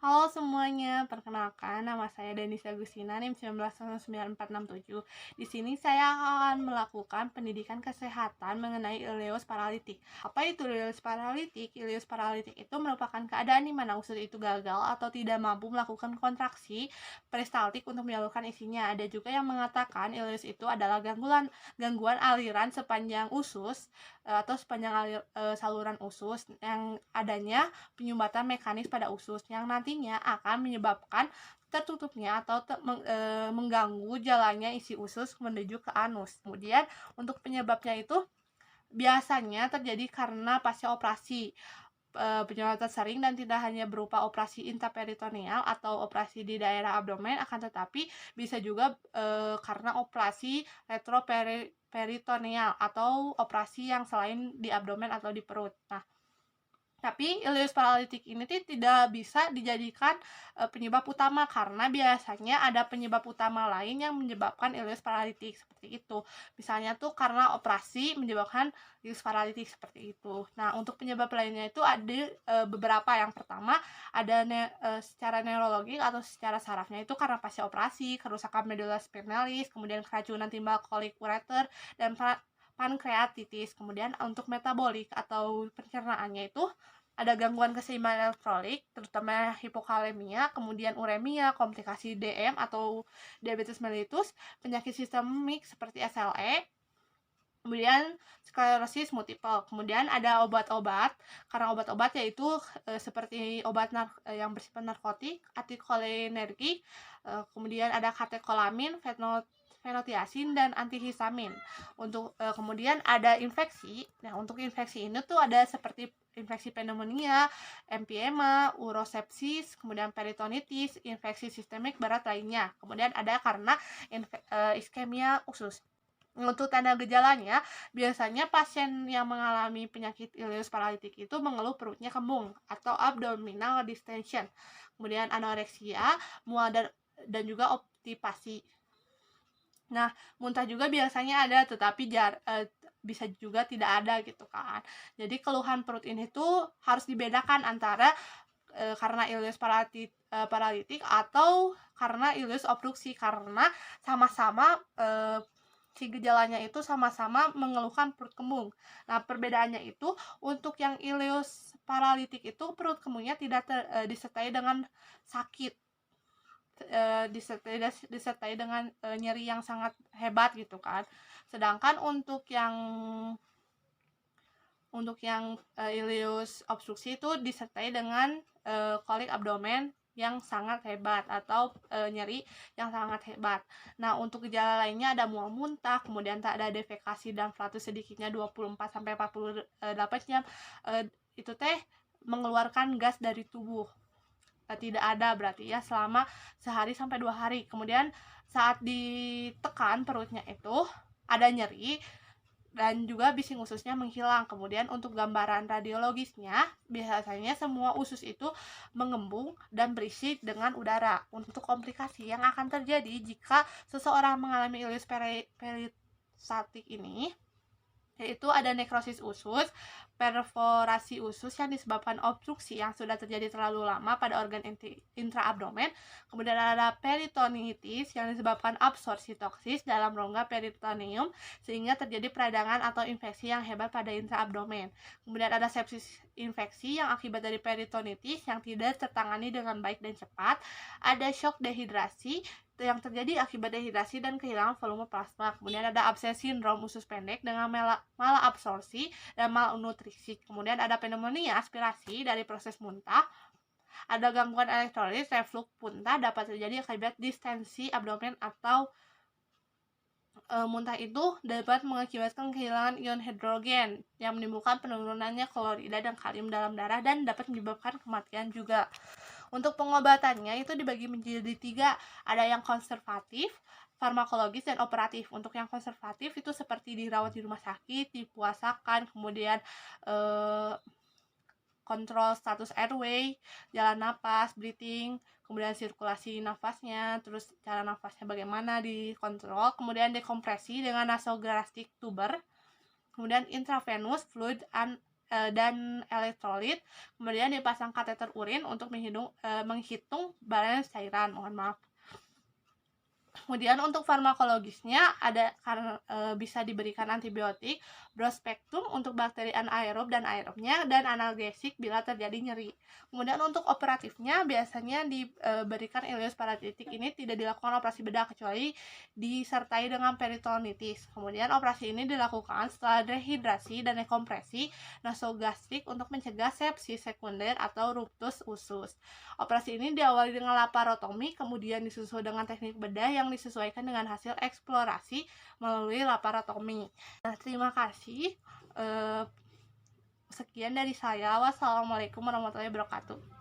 Halo semuanya, perkenalkan nama saya Denisa Agustina NIM 199467. Di sini saya akan melakukan pendidikan kesehatan mengenai ileus paralitik. Apa itu ileus paralitik? Ileus paralitik itu merupakan keadaan di mana usus itu gagal atau tidak mampu melakukan kontraksi peristaltik untuk menyalurkan isinya. Ada juga yang mengatakan ileus itu adalah gangguan aliran sepanjang usus atau sepanjang saluran usus yang adanya penyumbatan mekanis pada usus yang nantinya akan menyebabkan tertutupnya atau mengganggu jalannya isi usus menuju ke anus. Kemudian untuk penyebabnya itu biasanya terjadi karena pasca operasi. Penyebab tersering dan tidak hanya berupa operasi intraperitoneal atau operasi di daerah abdomen, akan tetapi bisa juga karena operasi retroperitoneal atau operasi yang selain di abdomen atau di perut. Nah, tapi ileus paralitik ini tidak bisa dijadikan penyebab utama karena biasanya ada penyebab utama lain yang menyebabkan ileus paralitik seperti itu. Misalnya tuh karena operasi menyebabkan ileus paralitik seperti itu. Nah, untuk penyebab lainnya itu ada beberapa. Yang pertama ada secara neurologi atau secara sarafnya itu karena pasca operasi, kerusakan medula spinalis, kemudian keracunan timbal kolik ureter dan pankreatitis. Kemudian untuk metabolik atau pencernaannya itu ada gangguan keseimbangan elektrolit, terutama hipokalemia, kemudian uremia, komplikasi DM atau diabetes mellitus, penyakit sistemik seperti SLE, kemudian sklerosis multiple. Kemudian ada obat-obat, karena obat-obat yaitu seperti obat yang bersifat narkotik, antikolinergik, kemudian ada katekolamin, fenotiasin, dan antihistamin. Untuk kemudian ada infeksi. Nah, untuk infeksi ini tuh ada seperti infeksi pneumonia, empiema, urosepsis, kemudian peritonitis, infeksi sistemik berat lainnya. Kemudian ada karena iskemia usus. Untuk tanda gejalanya, biasanya pasien yang mengalami penyakit ileus paralitik itu mengeluh perutnya kembung atau abdominal distension, kemudian anoreksia, mual dan juga obstipasi. Nah, muntah juga biasanya ada, tetapi bisa juga tidak ada gitu kan. Jadi keluhan perut ini tuh harus dibedakan antara karena ileus paralitik atau karena ileus obstruksi, karena sama-sama si gejalanya itu sama-sama mengeluhkan perut kembung. Nah, perbedaannya itu untuk yang ileus paralitik itu perut kembungnya tidak disertai dengan sakit, disertai dengan nyeri yang sangat hebat gitu kan. Sedangkan untuk yang ileus obstruksi itu disertai dengan kolik abdomen yang sangat hebat atau nyeri yang sangat hebat. Nah, untuk gejala lainnya ada mual muntah, kemudian tak ada defekasi dan flatus sedikitnya 24 sampai 48 jam. Itu teh mengeluarkan gas dari tubuh. Tidak ada berarti ya selama sehari sampai 2 hari. Kemudian saat ditekan perutnya itu ada nyeri dan juga bising ususnya menghilang. Kemudian untuk gambaran radiologisnya, biasanya semua usus itu mengembung dan berisi dengan udara. Untuk komplikasi yang akan terjadi jika seseorang mengalami ileus peristaltik ini, yaitu ada nekrosis usus, perforasi usus yang disebabkan obstruksi yang sudah terjadi terlalu lama pada organ intraabdomen, kemudian ada peritonitis yang disebabkan absorpsi toksis dalam rongga peritoneum sehingga terjadi peradangan atau infeksi yang hebat pada intraabdomen. Kemudian ada sepsis infeksi yang akibat dari peritonitis yang tidak tertangani dengan baik dan cepat, ada shock dehidrasi yang terjadi akibat dehidrasi dan kehilangan volume plasma. Kemudian ada abses sindrom usus pendek dengan malabsorpsi dan malnutrisi. Kemudian ada pneumonia aspirasi dari proses muntah. Ada gangguan elektrolit, reflux muntah dapat terjadi akibat distensi abdomen atau muntah itu dapat mengakibatkan kehilangan ion hidrogen yang menimbulkan penurunannya klorida dan kalium dalam darah dan dapat menyebabkan kematian juga. Untuk pengobatannya itu dibagi menjadi 3, ada yang konservatif, farmakologis, dan operatif. Untuk yang konservatif itu seperti dirawat di rumah sakit, dipuasakan, kemudian kontrol status airway, jalan napas, breathing, kemudian sirkulasi nafasnya, terus cara nafasnya bagaimana dikontrol, kemudian dekompresi dengan nasogastric tuber, kemudian intravenous fluid dan elektrolit, kemudian dipasang kateter urin untuk menghitung balance cairan. Mohon maaf. Kemudian untuk farmakologisnya ada bisa diberikan antibiotik, broad spektrum untuk bakteri anaerob dan aerobnya, dan analgesik bila terjadi nyeri. Kemudian untuk operatifnya biasanya diberikan ileus paralitik ini tidak dilakukan operasi bedah kecuali disertai dengan peritonitis. Kemudian operasi ini dilakukan setelah dehidrasi dan dekompresi nasogastrik untuk mencegah sepsis sekunder atau ruptus usus. Operasi ini diawali dengan laparotomi, kemudian disusul dengan teknik bedah yang disesuaikan dengan hasil eksplorasi melalui laparotomi. Nah, terima kasih. Sekian dari saya. Wassalamualaikum warahmatullahi wabarakatuh.